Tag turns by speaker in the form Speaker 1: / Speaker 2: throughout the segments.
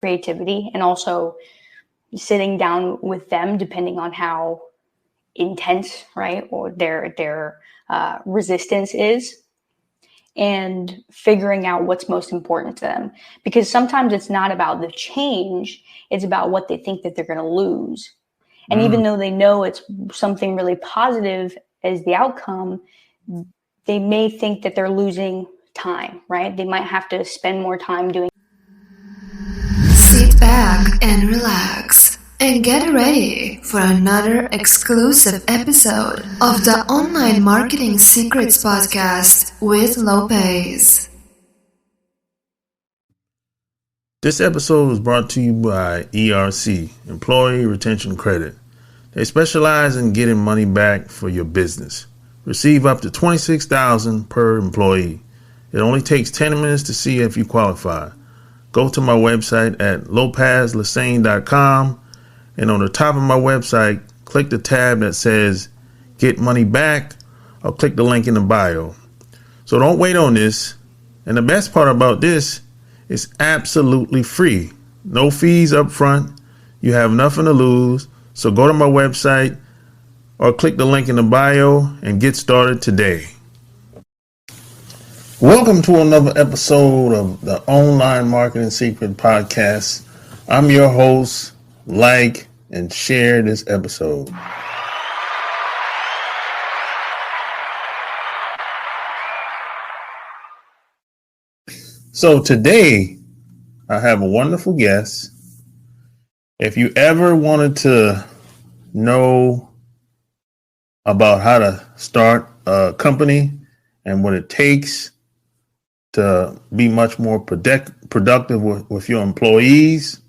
Speaker 1: creativity, and also sitting down with them, depending on how intense, right, or their resistance is, and figuring out what's most important to them. Because sometimes it's not about the change, it's about what they think that they're going to lose. And even though they know it's something really positive as the outcome, they may think that they're losing time, right? They might have to spend more time doing.
Speaker 2: Sit back and relax and get ready for another exclusive episode of the Online Marketing Secrets Podcast with Lopez.
Speaker 3: This episode is brought to you by ERC, Employee Retention Credit. They specialize in getting money back for your business. Receive up to $26,000 per employee. It only takes 10 minutes to see if you qualify. Go to my website at lopezlasane.com, and on the top of my website, click the tab that says Get Money Back, or click the link in the bio. So don't wait on this. And the best part about this, it's absolutely free. No fees up front. You have nothing to lose. So go to my website or click the link in the bio and get started today. Welcome to another episode of the Online Marketing Secret Podcast. I'm your host. Like and share this episode. So today I have a wonderful guest. If you ever wanted to know about how to start a company and what it takes to be much more productive with your employees,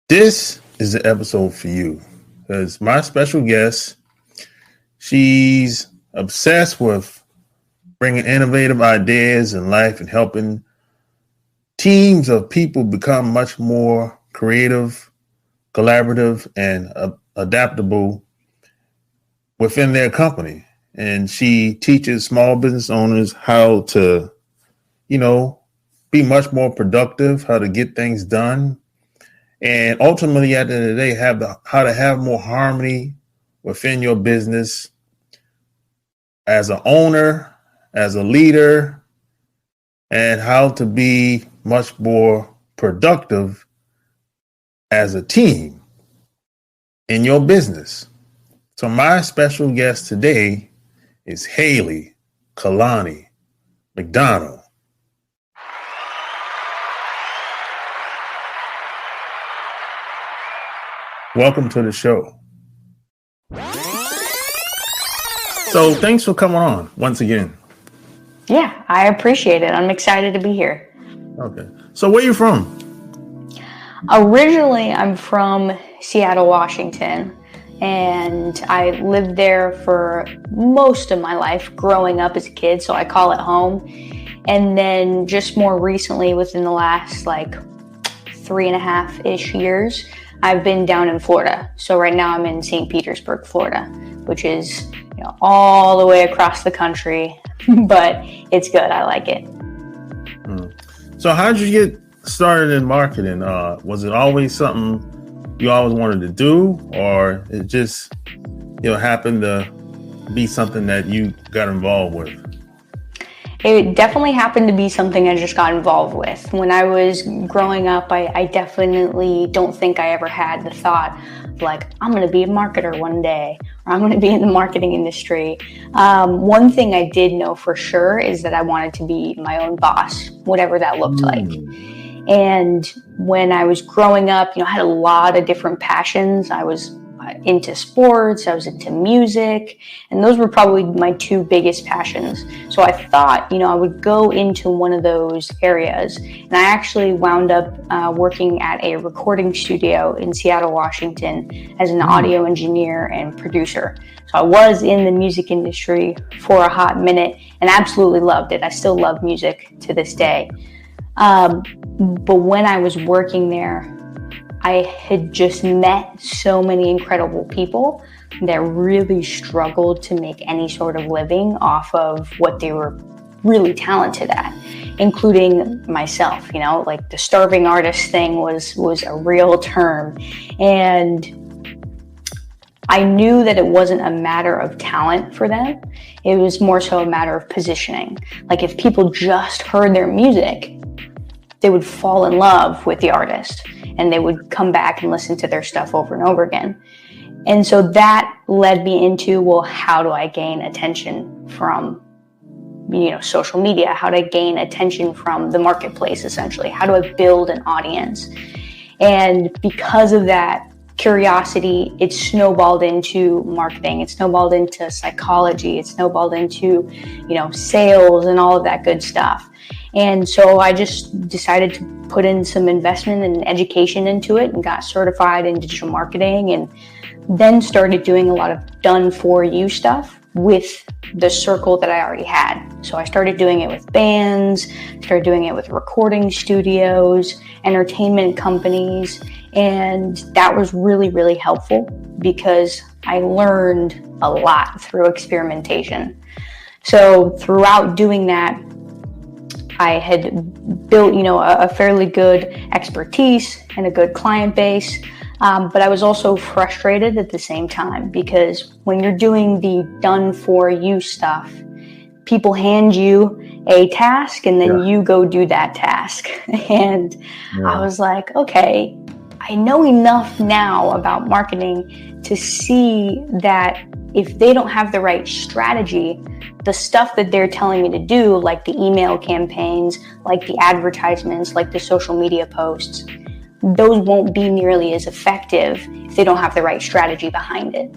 Speaker 3: this is the episode for you. Because my special guest, she's obsessed with bringing innovative ideas in life and helping teams of people become much more creative, collaborative, and adaptable within their company. And she teaches small business owners how to, be much more productive, how to get things done, and ultimately at the end of the day, how to have more harmony within your business as an owner, as a leader, and how to be much more productive as a team in your business. So my special guest today is Haylee Kalani McDonald. Welcome to the show. So thanks for coming on once again.
Speaker 1: Yeah, I appreciate it. I'm excited to be here.
Speaker 3: Okay. So where are you from?
Speaker 1: Originally, I'm from Seattle, Washington, and I lived there for most of my life growing up as a kid, so I call it home. And then just more recently, within the last 3.5-ish years, I've been down in Florida. So right now I'm in St. Petersburg, Florida, which is all the way across the country, but it's good. I like it.
Speaker 3: So how did you get started in marketing? Was it always something you always wanted to do, or it just happened to be something that you got involved with?
Speaker 1: It definitely happened to be something I just got involved with. When I was growing up, I definitely don't think I ever had the thought of I'm going to be a marketer one day, or I'm going to be in the marketing industry. One thing I did know for sure is that I wanted to be my own boss, whatever that looked like. And when I was growing up, I had a lot of different passions. I was into sports, I was into music, and those were probably my two biggest passions. So I thought, I would go into one of those areas. And I actually wound up working at a recording studio in Seattle, Washington as an audio engineer and producer. So I was in the music industry for a hot minute and absolutely loved it. I still love music to this day. But when I was working there, I had just met so many incredible people that really struggled to make any sort of living off of what they were really talented at, including myself. You know, like the starving artist thing was a real term. And I knew that it wasn't a matter of talent for them. It was more so a matter of positioning. Like if people just heard their music, they would fall in love with the artist and they would come back and listen to their stuff over and over again. And so that led me into, well, how do I gain attention from, social media? How do I gain attention from the marketplace, essentially? How do I build an audience? And because of that curiosity, it snowballed into marketing. It snowballed into psychology. It snowballed into, sales and all of that good stuff. And so I just decided to put in some investment and education into it and got certified in digital marketing, and then started doing a lot of done for you stuff with the circle that I already had. So I started doing it with bands, started doing it with recording studios, entertainment companies, and that was really, really helpful because I learned a lot through experimentation. So throughout doing that, I had built, a fairly good expertise and a good client base. But I was also frustrated at the same time because when you're doing the done for you stuff, people hand you a task and then you go do that task. And I was like, okay, I know enough now about marketing to see that if they don't have the right strategy, the stuff that they're telling me to do, like the email campaigns, like the advertisements, like the social media posts, those won't be nearly as effective if they don't have the right strategy behind it.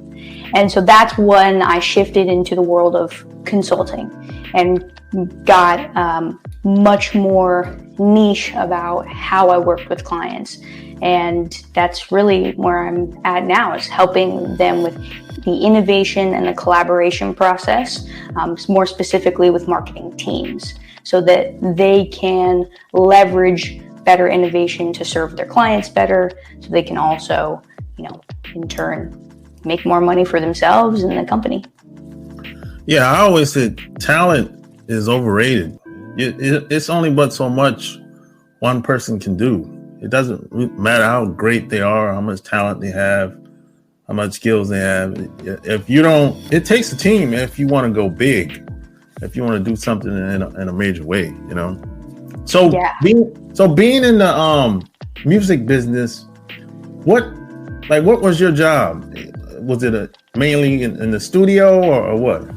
Speaker 1: And so that's when I shifted into the world of consulting and got much more niche about how I worked with clients. And that's really where I'm at now, is helping them with the innovation and the collaboration process, more specifically with marketing teams, so that they can leverage better innovation to serve their clients better, so they can also, in turn, make more money for themselves and the company.
Speaker 3: Yeah, I always said talent is overrated. It's only but so much one person can do. It doesn't matter how great they are, how much talent they have, how much skills they have. If you don't, it takes a team if you want to go big, if you want to do something in a major way, So being in the music business, what was your job? Was it mainly in the studio or what?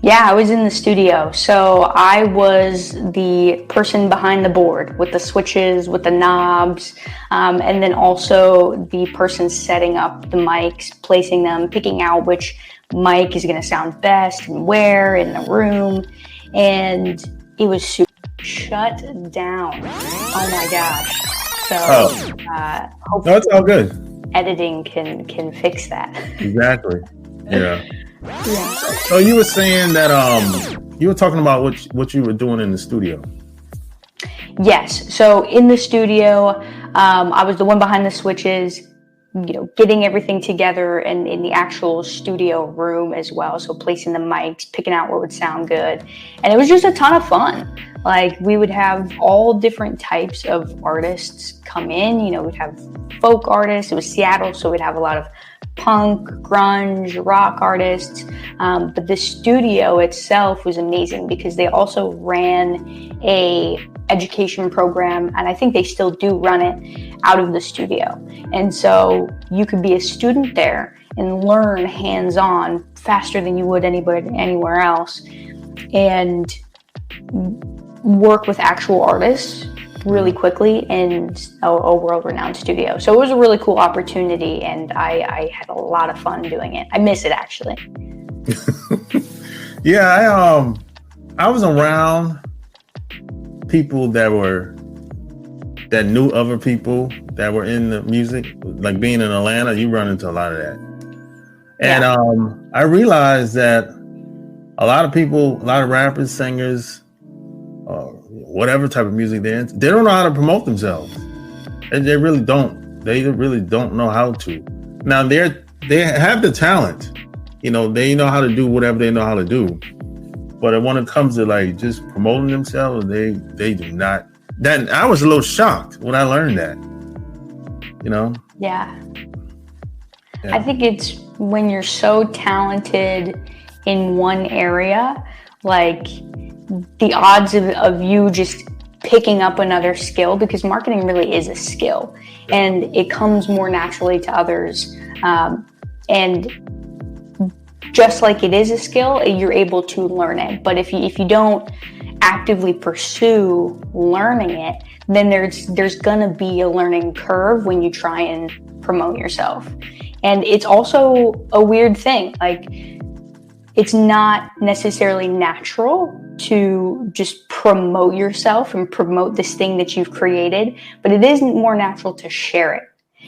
Speaker 1: Yeah, I was in the studio. So I was the person behind the board with the switches, with the knobs, and then also the person setting up the mics, placing them, picking out which mic is going to sound best and where in the room. And it was super shut down. Oh my gosh. So hopefully
Speaker 3: it's all good.
Speaker 1: Editing can fix that.
Speaker 3: Exactly. Yeah.
Speaker 1: Yeah.
Speaker 3: So you were saying that you were talking about what you were doing in the studio.
Speaker 1: Yes. So in the studio, I was the one behind the switches, getting everything together and in the actual studio room as well. So placing the mics, picking out what would sound good. And it was just a ton of fun. Like we would have all different types of artists come in. We'd have folk artists. It was Seattle, so we'd have a lot of punk, grunge, rock artists. But the studio itself was amazing because they also ran a education program, and I think they still do run it out of the studio. And so you could be a student there and learn hands-on faster than you would anywhere else, and work with actual artists really quickly in a world-renowned studio. So it was a really cool opportunity, and I had a lot of fun doing it. I miss it, actually.
Speaker 3: Yeah, I was around people that knew other people that were in the music. Like being in Atlanta, you run into a lot of that. And I realized that a lot of rappers, singers, whatever type of music they're into, they don't know how to promote themselves. They really don't. They really don't know how to. Now they have the talent. They know how to do whatever they know how to do. But when it comes to like just promoting themselves, they do not. That I was a little shocked when I learned that.
Speaker 1: Yeah. I think it's when you're so talented in one area, like the odds of you just picking up another skill, because marketing really is a skill and it comes more naturally to others. And just like it is a skill, you're able to learn it. But if you don't actively pursue learning it, then there's gonna be a learning curve when you try and promote yourself. And it's also a weird thing. Like, it's not necessarily natural to just promote yourself and promote this thing that you've created, but it is more natural to share it.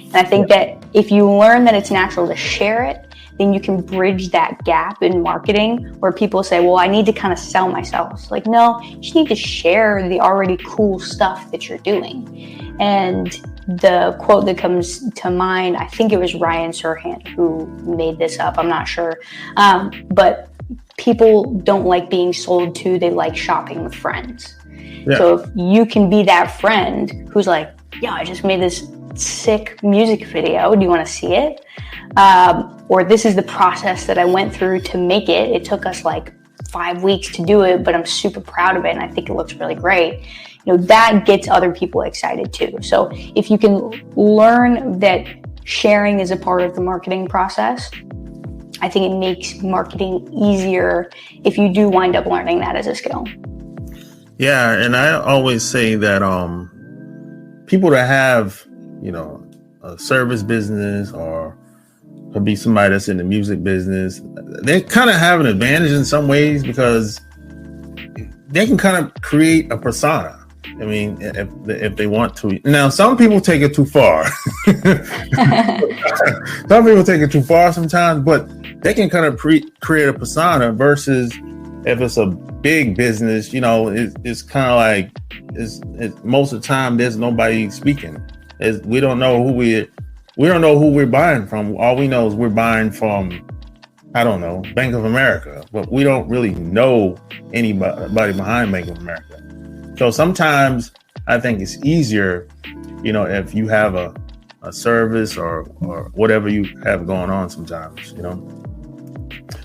Speaker 1: And I think that if you learn that it's natural to share it, then you can bridge that gap in marketing where people say, well, I need to kind of sell myself. It's like, no, you just need to share the already cool stuff that you're doing. And the quote that comes to mind, I think it was Ryan Serhant who made this up, I'm not sure. But people don't like being sold to, they like shopping with friends. Yeah. So if you can be that friend who's like, yeah, I just made this sick music video, do you want to see it? Or this is the process that I went through to make it. It took us like 5 weeks to do it, but I'm super proud of it and I think it looks really great. That gets other people excited too. So if you can learn that sharing is a part of the marketing process, I think it makes marketing easier if you do wind up learning that as a skill.
Speaker 3: Yeah, and I always say that people that have, a service business or could be somebody that's in the music business, they kind of have an advantage in some ways because they can kind of create a persona. I mean, if they want to. Now, some people take it too far. Some people take it too far sometimes, but they can kind of create a persona versus if it's a big business, it's kind of like most of the time there's nobody speaking. We don't know who we're buying from. All we know is we're buying from, I don't know, Bank of America, but we don't really know anybody behind Bank of America. So sometimes I think it's easier, if you have a service or whatever you have going on sometimes,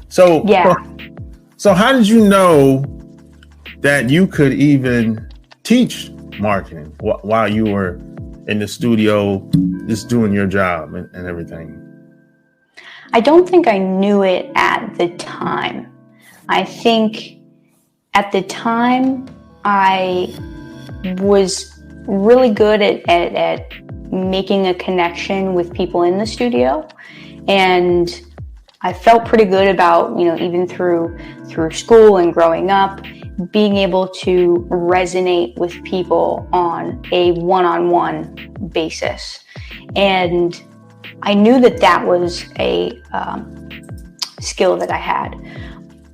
Speaker 3: So,
Speaker 1: yeah.
Speaker 3: So how did you know that you could even teach marketing while you were in the studio, just doing your job and everything?
Speaker 1: I don't think I knew it at the time. I think at the time I was really good at making a connection with people in the studio, and I felt pretty good about, even through school and growing up, being able to resonate with people on a one-on-one basis. And I knew that was a skill that I had,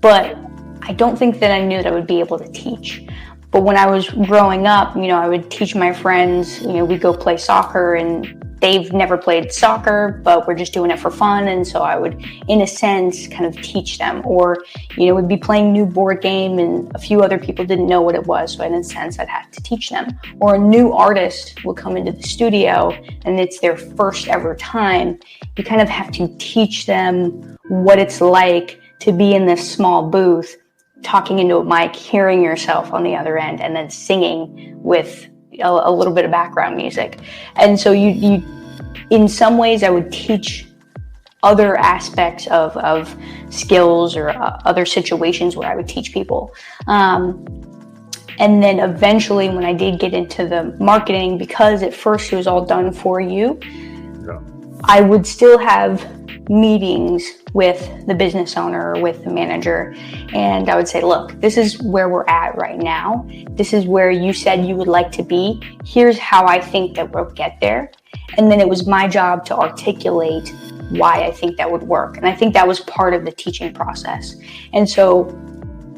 Speaker 1: but I don't think that I knew that I would be able to teach. But when I was growing up, I would teach my friends, we'd go play soccer and they've never played soccer, but we're just doing it for fun. And so I would, in a sense, kind of teach them. Or, we'd be playing a new board game and a few other people didn't know what it was. So in a sense, I'd have to teach them. Or a new artist would come into the studio and it's their first ever time. You kind of have to teach them what it's like to be in this small booth, talking into a mic, hearing yourself on the other end, and then singing with a little bit of background music. And so you in some ways I would teach other aspects of skills or other situations where I would teach people. And then eventually when I did get into the marketing, because at first it was all done for you, I would still have meetings with the business owner or with the manager, and I would say, look, this is where we're at right now. This is where you said you would like to be. Here's how I think that we'll get there. And then it was my job to articulate why I think that would work. And I think that was part of the teaching process. And so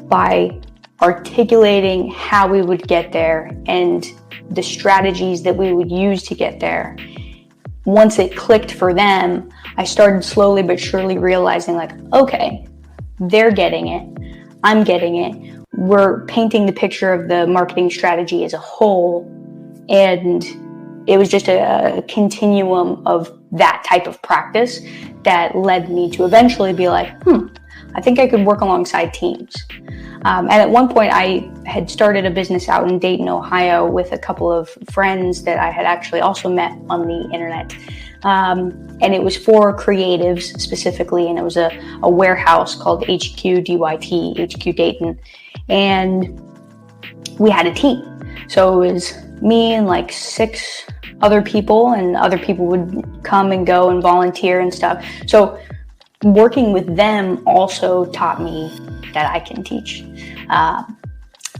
Speaker 1: by articulating how we would get there and the strategies that we would use to get there, once it clicked for them, I started slowly but surely realizing, like, okay, they're getting it. I'm getting it. We're painting the picture of the marketing strategy as a whole. And it was just a continuum of that type of practice that led me to eventually be like, I think I could work alongside teams. And at one point, I had started a business out in Dayton, Ohio, with a couple of friends that I had actually also met on the internet. And it was for creatives specifically, and it was a warehouse called HQ Dayton. And we had a team. So it was me and like 6 other people, and other people would come and go and volunteer and stuff. So working with them also taught me that I can teach.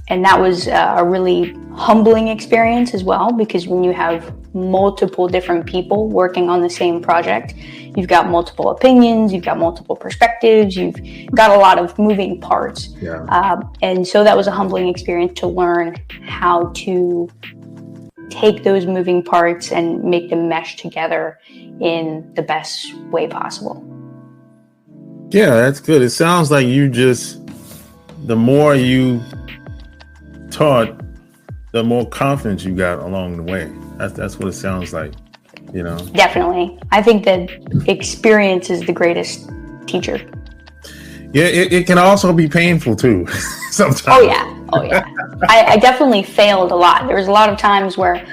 Speaker 1: And that was a really humbling experience as well, because when you have multiple different people working on the same project, you've got multiple opinions, you've got multiple perspectives, you've got a lot of moving parts.
Speaker 3: Yeah.
Speaker 1: And so that was a humbling experience to learn how to take those moving parts and make them mesh together in the best way possible.
Speaker 3: Yeah, that's good. It sounds like the more you taught, the more confidence you got along the way. That's what it sounds like, you know? Definitely.
Speaker 1: I think that experience is the greatest teacher.
Speaker 3: Yeah, it can also be painful too, sometimes.
Speaker 1: Oh yeah. I definitely failed a lot. There was a lot of times where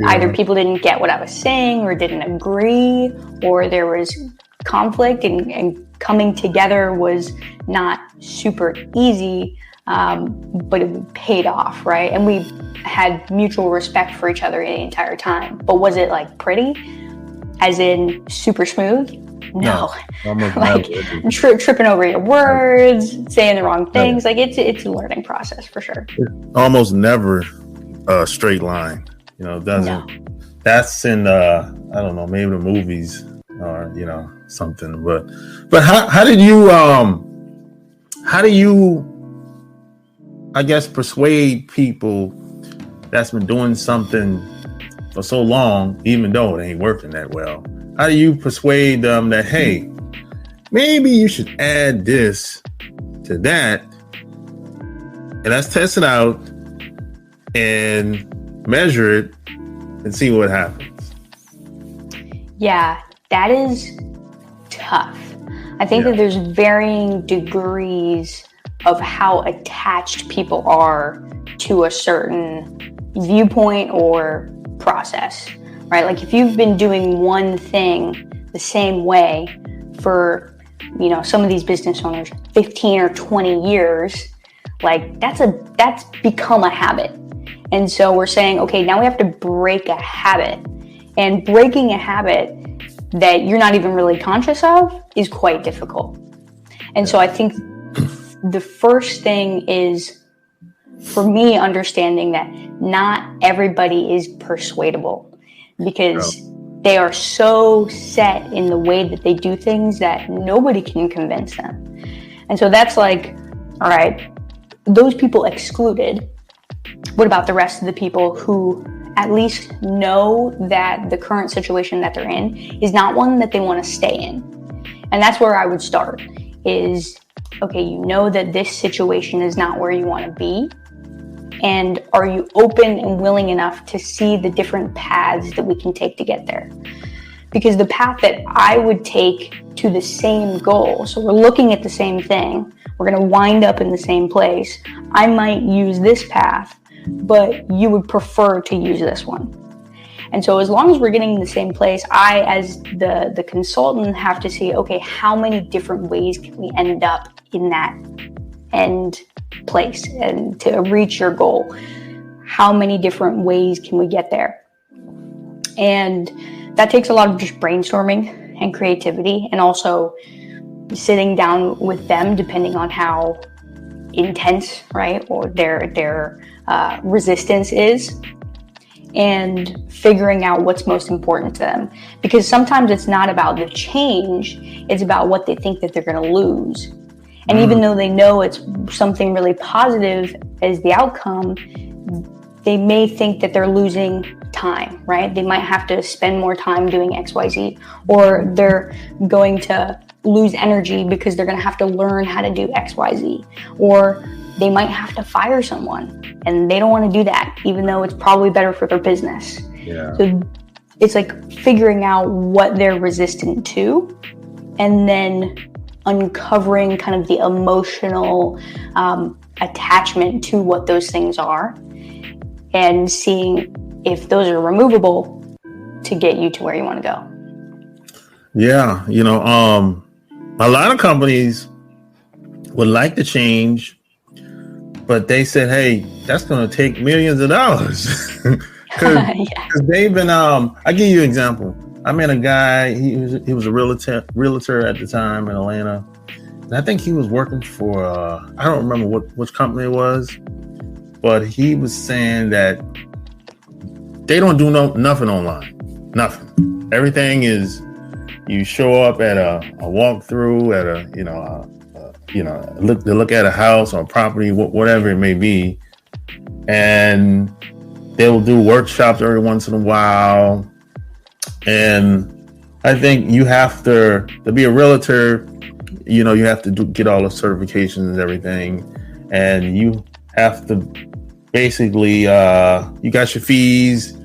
Speaker 1: either people didn't get what I was saying or didn't agree, or there was conflict, and coming together was not super easy, but it paid off, right? And we had mutual respect for each other the entire time. But was it like pretty? As in super smooth? No. Like tripping over your words, saying the wrong things. Like it's a learning process for sure.
Speaker 3: Almost never a straight line. You know, doesn't. No. That's in I don't know, maybe the movies or something. But how did you I guess persuade people that's been doing something for so long, even though it ain't working that well? How do you persuade them that, hey, maybe you should add this to that, and let's test it out and measure it and see what happens?
Speaker 1: Yeah, that is tough. I think that there's varying degrees of how attached people are to a certain viewpoint or process, right? Like if you've been doing one thing the same way for, some of these business owners, 15 or 20 years, like that's become a habit. And so we're saying, okay, now we have to break a habit. And breaking a habit that you're not even really conscious of is quite difficult. And so I think the first thing is, for me, understanding that not everybody is persuadable, because they are so set in the way that they do things that nobody can convince them. And so that's like, all right, those people excluded. What about the rest of the people who at least know that the current situation that they're in is not one that they want to stay in? And that's where I would start is, okay, you know that this situation is not where you want to be. And are you open and willing enough to see the different paths that we can take to get there? Because the path that I would take to the same goal, so we're looking at the same thing, we're going to wind up in the same place. I might use this path, but you would prefer to use this one. And so as long as we're getting in the same place, I, as the consultant, have to see, okay, how many different ways can we end up in that end place and to reach your goal? How many different ways can we get there? And that takes a lot of just brainstorming and creativity, and also sitting down with them, depending on how intense, right, or their resistance is, and figuring out what's most important to them. Because sometimes it's not about the change, it's about what they think that they're going to lose. And even though they know it's something really positive as the outcome, they may think that they're losing time, right? They might have to spend more time doing XYZ, or they're going to lose energy because they're going to have to learn how to do XYZ, or they might have to fire someone and they don't want to do that, even though it's probably better for their business.
Speaker 3: Yeah.
Speaker 1: So it's like figuring out what they're resistant to and then uncovering kind of the emotional attachment to what those things are and seeing if those are removable to get you to where you want to go.
Speaker 3: Yeah. A lot of companies would like to change, but they said, hey, that's going to take millions of dollars. Because they've been, I'll give you an example. I met a guy, he was a realtor at the time in Atlanta. And I think he was working for, I don't remember which company it was, but he was saying that they don't do nothing online. Nothing. Everything is, you show up at a walkthrough, look at a house or a property, whatever it may be, and they will do workshops every once in a while. And I think you have to be a realtor, you have to get all the certifications and everything. And you have to basically, you got your fees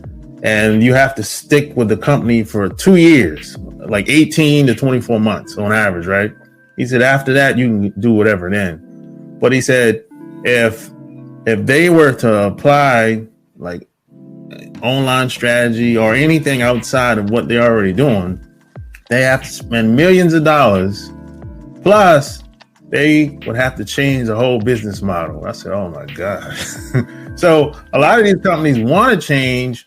Speaker 3: and you have to stick with the company for 2 years, like 18 to 24 months on average, right? He said, after that, you can do whatever then. But he said, if they were to apply like online strategy or anything outside of what they're already doing, they have to spend millions of dollars. Plus, they would have to change the whole business model. I said, oh my God. So a lot of these companies want to change,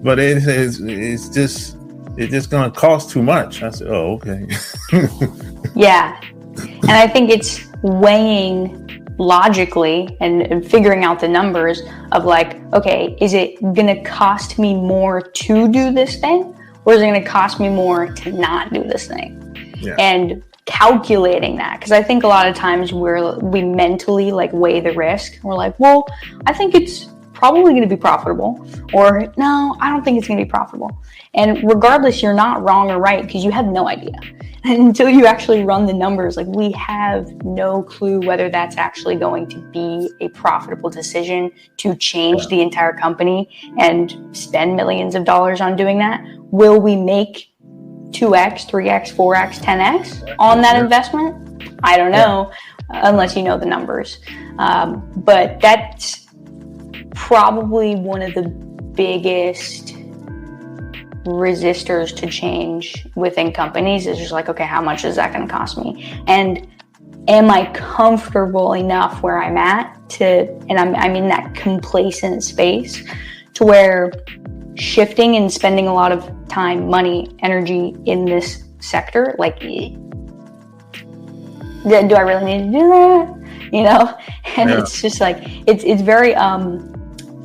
Speaker 3: but it's just going to cost too much. I said, oh, okay.
Speaker 1: Yeah. And I think it's weighing logically and figuring out the numbers of like, okay, is it going to cost me more to do this thing? Or is it going to cost me more to not do this thing?
Speaker 3: Yeah.
Speaker 1: And calculating that, because I think a lot of times we mentally like weigh the risk. We're like, well, I think it's probably going to be profitable, or no, I don't think it's going to be profitable. And regardless, you're not wrong or right because you have no idea. And until you actually run the numbers, like we have no clue whether that's actually going to be a profitable decision to change the entire company and spend millions of dollars on doing that. Will we make 2x, 3x, 4x, 10x on that investment? I don't know, unless you know the numbers. But that's probably one of the biggest resistors to change within companies is just like, okay, how much is that going to cost me? And am I comfortable enough where I'm at and I'm in that complacent space to where shifting and spending a lot of time, money, energy in this sector, like, do I really need to do that? And it's just like, it's very,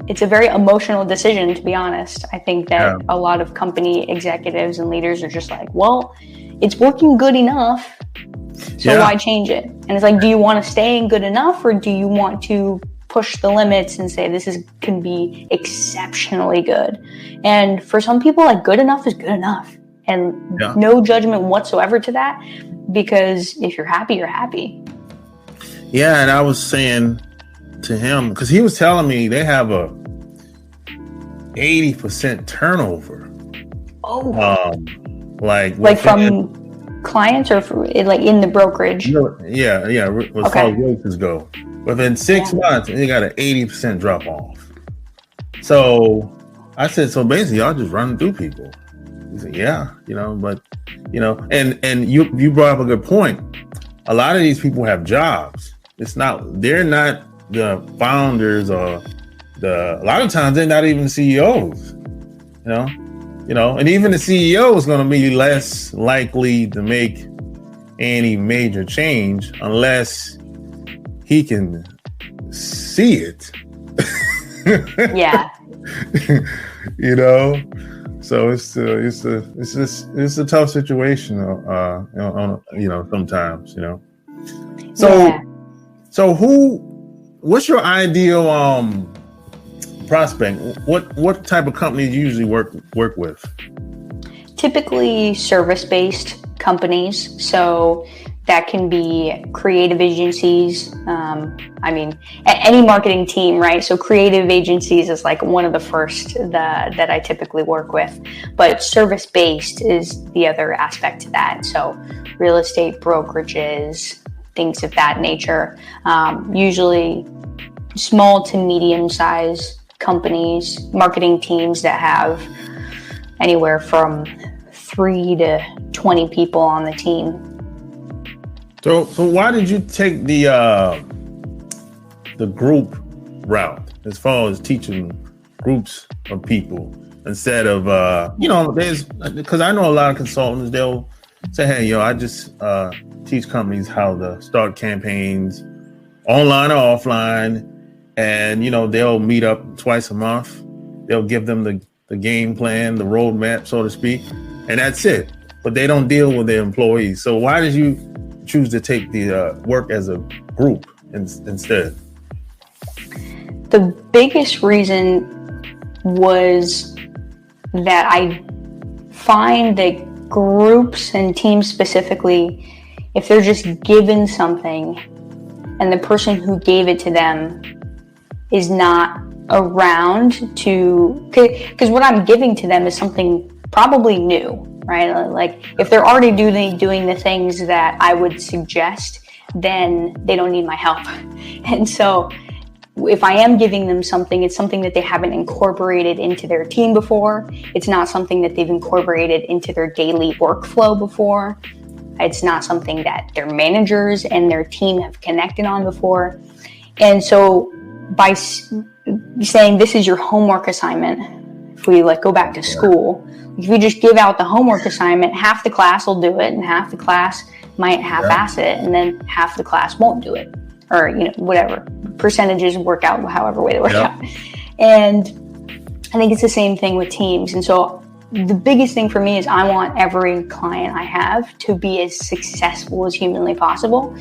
Speaker 1: it's a very emotional decision, to be honest. I think that a lot of company executives and leaders are just like, well, it's working good enough, so why change it? And it's like, do you want to stay in good enough, or do you want to push the limits and say this can be exceptionally good? And for some people, like, good enough is good enough, and no judgment whatsoever to that, because if you're happy, you're happy.
Speaker 3: Yeah, and I was saying to him, because he was telling me they have a 80% turnover.
Speaker 1: Oh,
Speaker 3: like
Speaker 1: from clients or like in the brokerage?
Speaker 3: Yeah. As far as brokers go, within 6 months, they got an 80% drop off. So I said, so basically, y'all just running through people. He said, and you brought up a good point. A lot of these people have jobs. They're not the founders or a lot of times they're not even CEOs, and even the CEO is going to be less likely to make any major change unless he can see it.
Speaker 1: Yeah.
Speaker 3: So it's a tough situation, sometimes, So what's your ideal prospect? What type of companies you usually work with?
Speaker 1: Typically service-based companies. So that can be creative agencies. Any marketing team, right? So creative agencies is like one of the first that I typically work with, but service-based is the other aspect to that. So real estate brokerages, things of that nature, usually small to medium-sized companies, marketing teams that have anywhere from 3 to 20 people on the team.
Speaker 3: So why did you take the group route as far as teaching groups of people instead of because I know a lot of consultants, they'll say, hey, I just teach companies how to start campaigns online or offline, and they'll meet up twice a month. They'll give them the game plan, the roadmap, so to speak, and that's it. But they don't deal with their employees. So why did you choose to take the work as a group instead?
Speaker 1: The biggest reason was that I find that groups and teams specifically, if they're just given something and the person who gave it to them is not around because what I'm giving to them is something probably new, right? Like if they're already doing the things that I would suggest, then they don't need my help. And so if I am giving them something, it's something that they haven't incorporated into their team before. It's not something that they've incorporated into their daily workflow before. It's not something that their managers and their team have connected on before. And so by saying this is your homework assignment, if we go back to school, if you just give out the homework assignment, half the class will do it and half the class might half-ass it, and then half the class won't do it, or whatever percentages work out however way they work out. And I think it's the same thing with teams. And so the biggest thing for me is I want every client I have to be as successful as humanly possible.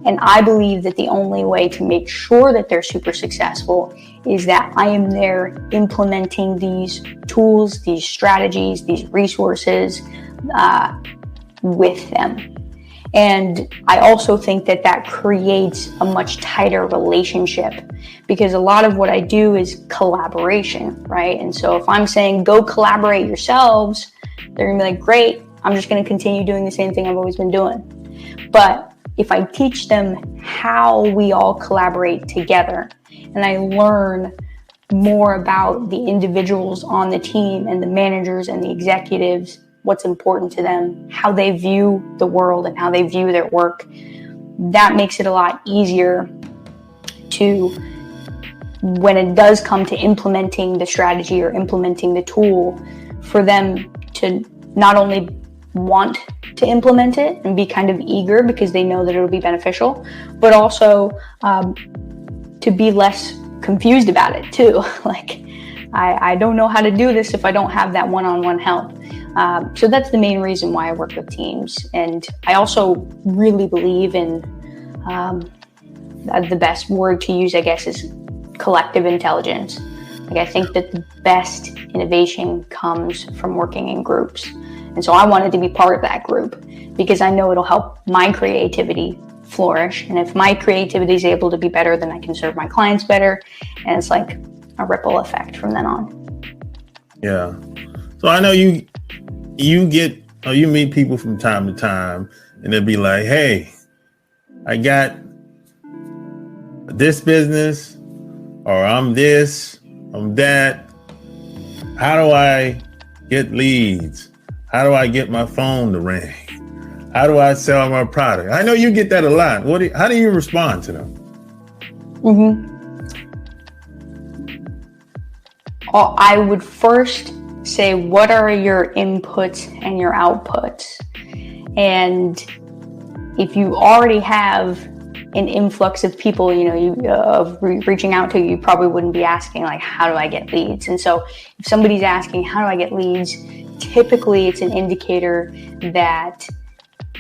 Speaker 1: And I believe that the only way to make sure that they're super successful is that I am there implementing these tools, these strategies, these resources with them. And I also think that creates a much tighter relationship, because a lot of what I do is collaboration, right? And so if I'm saying go collaborate yourselves, they're gonna be like, great, I'm just gonna continue doing the same thing I've always been doing. But if I teach them how we all collaborate together, and I learn more about the individuals on the team and the managers and the executives, what's important to them, how they view the world and how they view their work, that makes it a lot easier to, when it does come to implementing the strategy or implementing the tool, for them to not only want to implement it and be kind of eager because they know that it'll be beneficial, but also to be less confused about it too. Like, I don't know how to do this if I don't have that one-on-one help. So that's the main reason why I work with teams. And I also really believe in the best word to use, I guess, is collective intelligence. Like, I think that the best innovation comes from working in groups. And so I wanted to be part of that group because I know it'll help my creativity flourish. And if my creativity is able to be better, then I can serve my clients better. And it's like a ripple effect from then on.
Speaker 3: Yeah. So I know you meet people from time to time and they'll be like, hey, I got this business, or I'm this, I'm that. How do I get leads? How do I get my phone to ring? How do I sell my product? I know you get that a lot. How do you respond to them?
Speaker 1: I would first say, what are your inputs and your outputs? And if you already have an influx of people, reaching out to you, you probably wouldn't be asking, like, how do I get leads? And so if somebody's asking, how do I get leads? Typically, it's an indicator that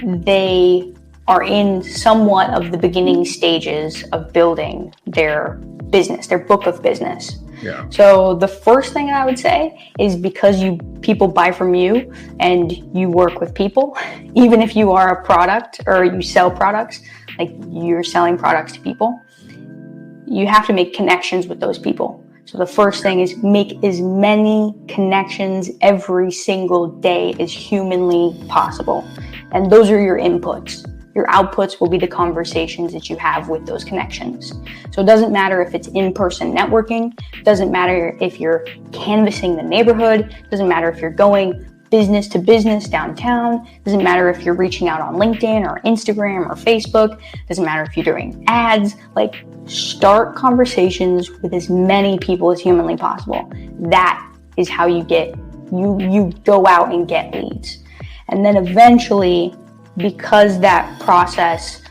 Speaker 1: they are in somewhat of the beginning stages of building their business, their book of business.
Speaker 3: Yeah.
Speaker 1: So the first thing I would say is, because people buy from you and you work with people, even if you are a product or you sell products, like you're selling products to people, you have to make connections with those people. So the first thing is make as many connections every single day as humanly possible. And those are your inputs. Your outputs will be the conversations that you have with those connections. So it doesn't matter if it's in-person networking, doesn't matter if you're canvassing the neighborhood, doesn't matter if you're going business to business downtown, doesn't matter if you're reaching out on LinkedIn or Instagram or Facebook, doesn't matter if you're doing ads. Like, start conversations with as many people as humanly possible. That is how you go out and get leads. And then eventually, because that process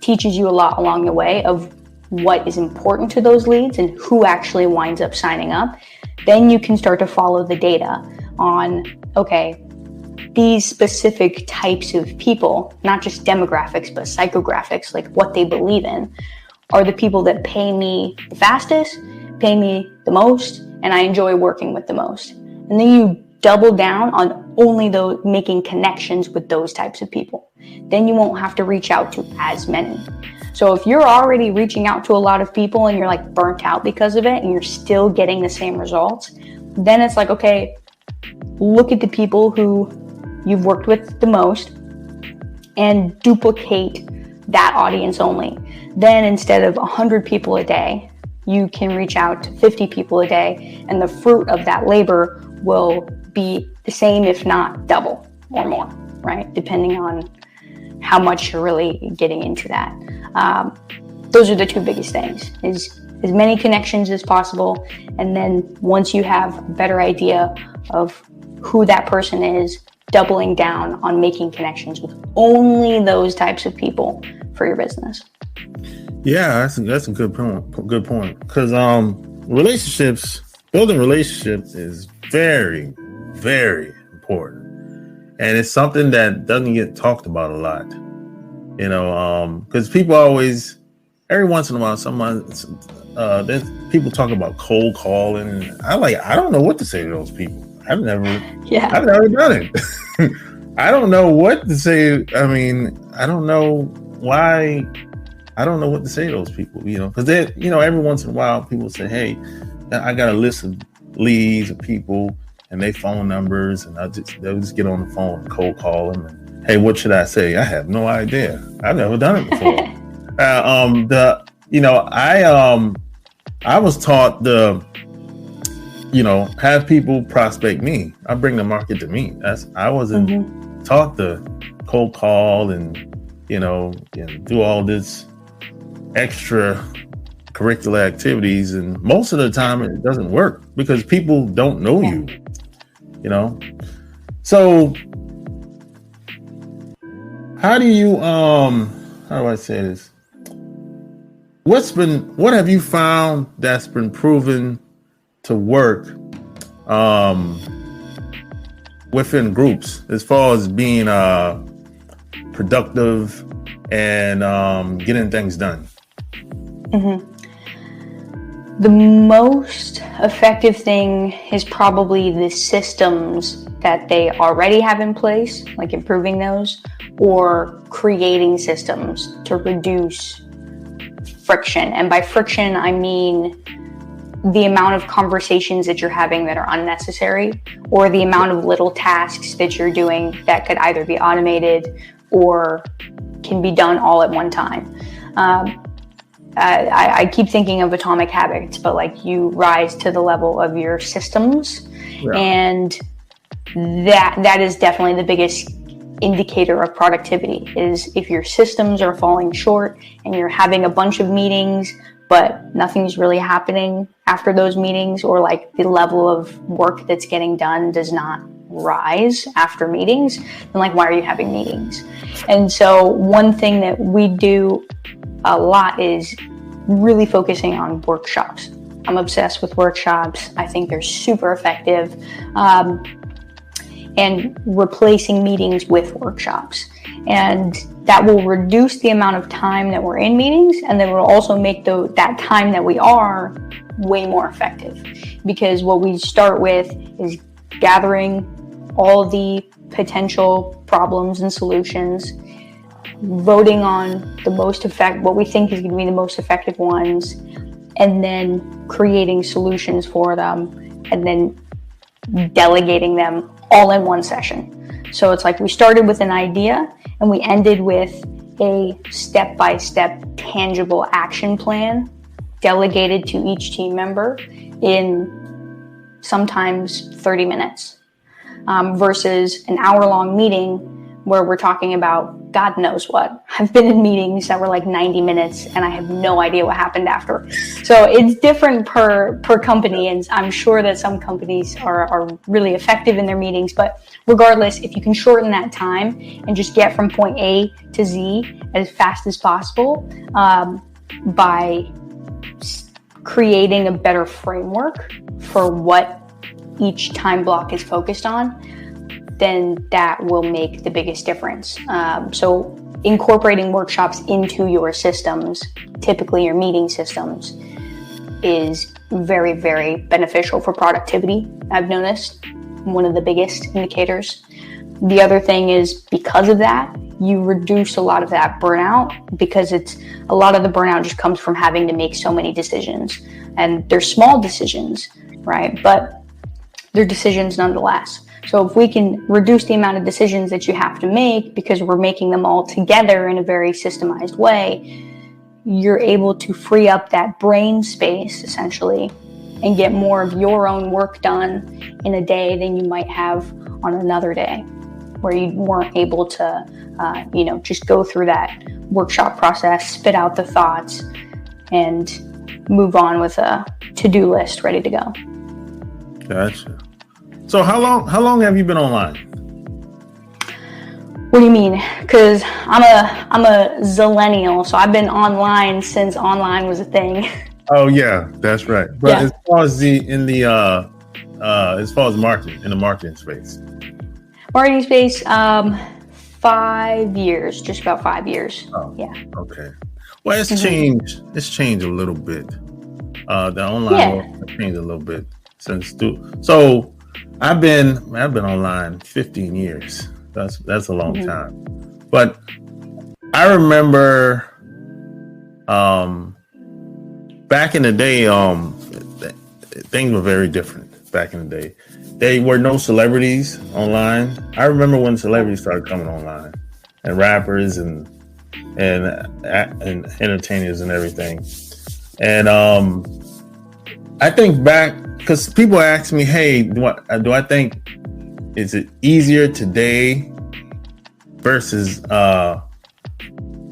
Speaker 1: teaches you a lot along the way of what is important to those leads and who actually winds up signing up, then you can start to follow the data on, okay, these specific types of people, not just demographics, but psychographics, like what they believe in, are the people that pay me the fastest, pay me the most, and I enjoy working with the most. And then you double down on only those, making connections with those types of people. Then you won't have to reach out to as many. So if you're already reaching out to a lot of people and you're like burnt out because of it and you're still getting the same results, then it's like, okay, look at the people who you've worked with the most and duplicate that audience only. Then instead of 100 people a day, you can reach out to 50 people a day, and the fruit of that labor will be the same, if not double or more, right? Depending on how much you're really getting into that. Those are the two biggest things, is as many connections as possible. And then once you have a better idea of who that person is, doubling down on making connections with only those types of people for your business.
Speaker 3: Yeah, that's a good point. Good point. Because building relationships is very, very important, and it's something that doesn't get talked about a lot. You know, because people always, every once in a while, there's people talk about cold calling, and I don't know what to say to those people. I've never done it. I don't know what to say. I mean, I don't know why. I don't know what to say to those people, you know, because every once in a while people say, hey, I got a list of leads of people and their phone numbers, and they'll just get on the phone and cold call them. And, hey, what should I say? I have no idea. I've never done it before. I was taught have people prospect me. I bring the market to me. I wasn't taught to cold call and do all this extra curricular activities, and most of the time it doesn't work because people don't know you. So how do you how do I say this? What have you found that's been proven to work within groups as far as being productive and getting things done?
Speaker 1: The most effective thing is probably the systems that they already have in place, like improving those, or creating systems to reduce friction. And by friction, I mean the amount of conversations that you're having that are unnecessary, or the amount of little tasks that you're doing that could either be automated or can be done all at one time. I keep thinking of Atomic Habits, but like you rise to the level of your systems. Yeah. And that is definitely the biggest indicator of productivity, is if your systems are falling short and you're having a bunch of meetings, but nothing's really happening after those meetings, or like the level of work that's getting done does not rise after meetings, then like, why are you having meetings? And so one thing that we do a lot is really focusing on workshops. I'm obsessed with workshops. I think they're super effective. And replacing meetings with workshops. And that will reduce the amount of time that we're in meetings, and then will also make that time that we are way more effective. Because what we start with is gathering all the potential problems and solutions, voting on what we think is going to be the most effective ones, and then creating solutions for them, and then delegating them all in one session. So it's like we started with an idea and we ended with a step-by-step tangible action plan delegated to each team member in sometimes 30 minutes versus an hour-long meeting where we're talking about God knows what. I've been in meetings that were like 90 minutes and I have no idea what happened after. So it's different per company, and I'm sure that some companies are really effective in their meetings, but regardless, if you can shorten that time and just get from point A to Z as fast as possible by creating a better framework for what each time block is focused on, then that will make the biggest difference. So incorporating workshops into your systems, typically your meeting systems, is very, very beneficial for productivity, I've noticed. One of the biggest indicators. The other thing is, because of that, you reduce a lot of that burnout, because a lot of the burnout just comes from having to make so many decisions. And they're small decisions, right? But they're decisions nonetheless. So if we can reduce the amount of decisions that you have to make because we're making them all together in a very systemized way, you're able to free up that brain space essentially and get more of your own work done in a day than you might have on another day where you weren't able to, just go through that workshop process, spit out the thoughts, and move on with a to-do list ready to go.
Speaker 3: Gotcha. So how long have you been online?
Speaker 1: What do you mean? Because I'm a zillennial, so I've been online since online was a thing.
Speaker 3: Oh yeah, that's right. But
Speaker 1: yeah.
Speaker 3: As far as marketing, in the marketing space.
Speaker 1: Marketing space, 5 years, just about 5 years.
Speaker 3: Oh,
Speaker 1: yeah.
Speaker 3: Okay. Well, it's changed. It's changed a little bit. The online world has changed a little bit since. So I've been online 15 years. That's a long time. But I remember back in the day, things were very different back in the day. There were no celebrities online. I remember when celebrities started coming online, and rappers and entertainers and everything. And I think back, because people ask me, hey, do I think, is it easier today versus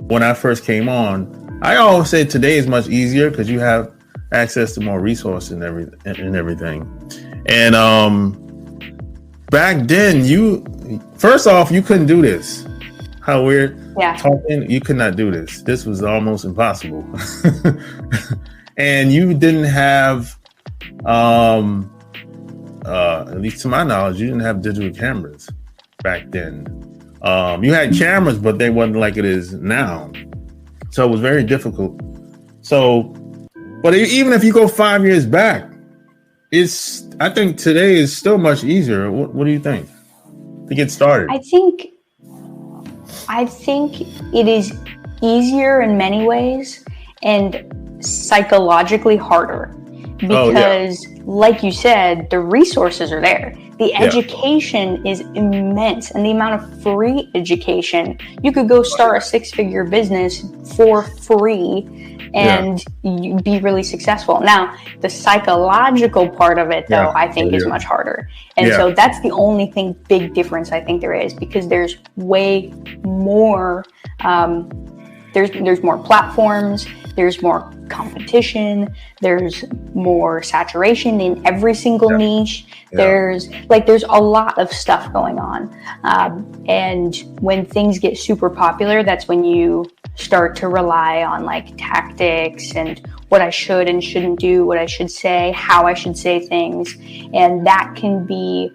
Speaker 3: when I first came on? I always say today is much easier because you have access to more resources and everything. And back then, first off, you couldn't do this. How we're talking, you could not do this. This was almost impossible. And you didn't have, at least to my knowledge, you didn't have digital cameras back then. You had cameras, but they wasn't like it is now. So it was very difficult. But even if you go 5 years back, I think today is still much easier. What do you think to get started?
Speaker 1: I think it is easier in many ways and psychologically harder because, like you said, the resources are there. The education is immense, and the amount of free education. You could go start a 6-figure business for free and you'd be really successful. Now, the psychological part of it, though, I think is much harder. And so that's the only big difference I think there is, because there's way more, there's more platforms, there's more competition, there's more saturation in every single niche. There's a lot of stuff going on. And when things get super popular, that's when you start to rely on like tactics and what I should and shouldn't do, what I should say, how I should say things. And that can be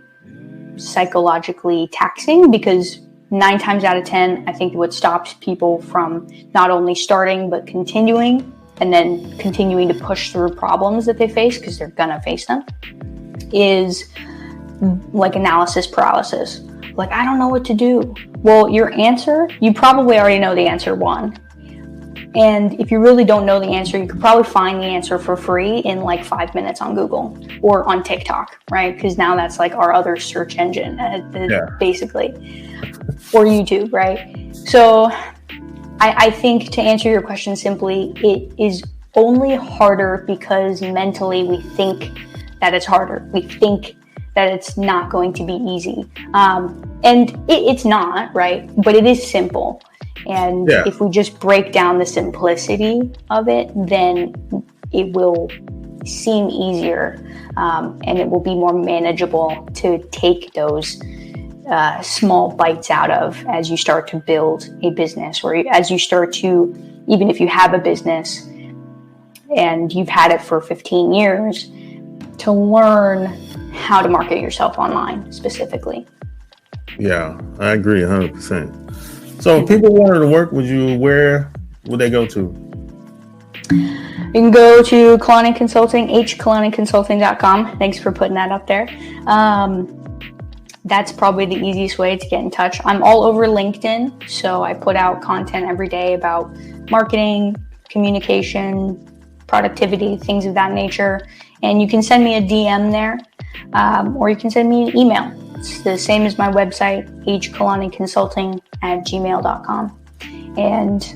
Speaker 1: psychologically taxing because 9 times out of 10, I think what stops people from not only starting but continuing, and then continuing to push through problems that they face, because they're gonna face them, is like analysis paralysis. Like, I don't know what to do. Well, your answer, you probably already know the answer, one. And if you really don't know the answer, you could probably find the answer for free in like 5 minutes on Google or on TikTok, right? Because now that's like our other search engine, basically, or YouTube, right? So I think, to answer your question simply, it is only harder because mentally we think that it's harder. We think that it's not going to be easy. And it's not, right? But it is simple. And if we just break down the simplicity of it, then it will seem easier, and it will be more manageable to take those small bites out of as you start to build a business, or as you start to, even if you have a business and you've had it for 15 years, to learn how to market yourself online specifically.
Speaker 3: Yeah, I agree 100%. So if people wanted to work with you, where would they go to?
Speaker 1: You can go to Kalani Consulting, hkalaniconsulting.com. Thanks for putting that up there. That's probably the easiest way to get in touch. I'm all over LinkedIn, so I put out content every day about marketing, communication, productivity, things of that nature. And you can send me a DM there, or you can send me an email. It's the same as my website, hkalaniconsulting@gmail.com. And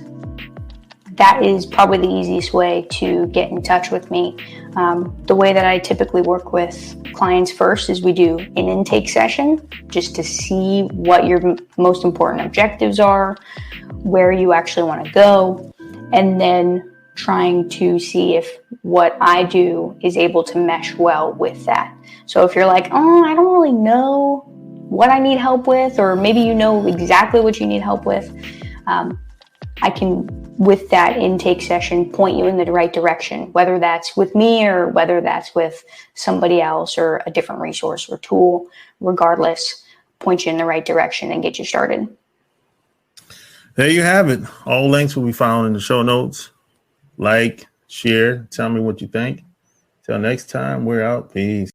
Speaker 1: that is probably the easiest way to get in touch with me. The way that I typically work with clients first is we do an intake session just to see what your most important objectives are, where you actually want to go, and then trying to see if what I do is able to mesh well with that. So if you're like, oh, I don't really know what I need help with, or maybe you know exactly what you need help with, I can, with that intake session, point you in the right direction, whether that's with me or whether that's with somebody else or a different resource or tool. Regardless, point you in the right direction and get you started.
Speaker 3: There you have it. All links will be found in the show notes. Like, share, tell me what you think. Till next time, we're out. Peace.